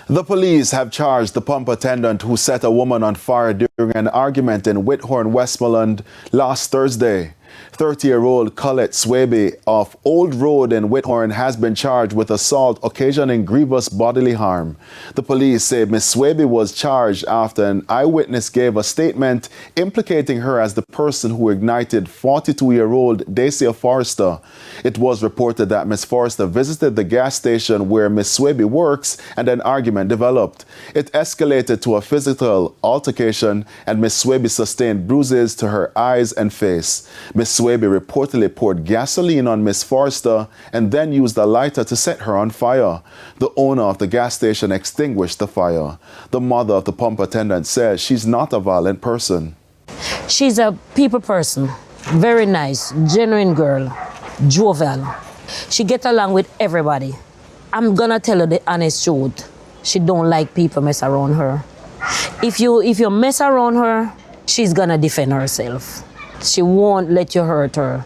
The police have charged the pump attendant who set a woman on fire during an argument in Whithorn, Westmoreland last Thursday. 30-year-old Colette Swaby of Old Road in Whithorn has been charged with assault occasioning grievous bodily harm. The police say Ms. Swaby was charged after an eyewitness gave a statement implicating her as the person who ignited 42-year-old Dacia Forrester. It was reported that Ms. Forrester visited the gas station where Ms. Swaby works and an argument developed. It escalated to a physical altercation and Ms. Swaby sustained bruises to her eyes and face. Ms. Swaby reportedly poured gasoline on Ms. Forrester and then used a lighter to set her on fire. The owner of the gas station extinguished the fire. The mother of the pump attendant says she's not a violent person. She's a people person, very nice, genuine girl, jovial. She gets along with everybody. I'm gonna tell her the honest truth. She don't like people mess around her. If you mess around her, she's gonna defend herself. She won't let you hurt her.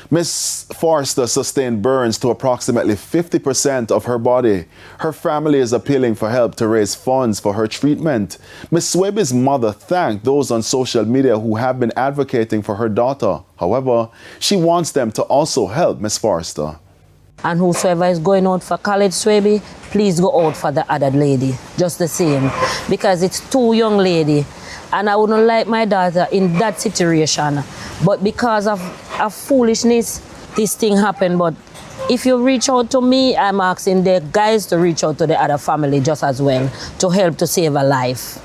Ms. Forrester sustained burns to approximately 50% of her body. Her family is appealing for help to raise funds for her treatment. Ms. Swaby's mother thanked those on social media who have been advocating for her daughter. However, she wants them to also help Ms. Forrester. And whosoever is going out for Colette Swaby, please go out for the other lady, just the same. Because it's two young ladies. And I wouldn't like my daughter in that situation. But because of foolishness, this thing happened. But if you reach out to me, I'm asking the guys to reach out to the other family just as well to help to save a life.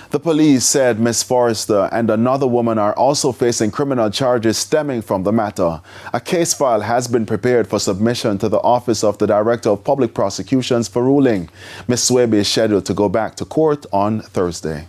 The police said Ms. Forrester and another woman are also facing criminal charges stemming from the matter. A case file has been prepared for submission to the Office of the Director of Public Prosecutions for ruling. Ms. Swaby is scheduled to go back to court on Thursday.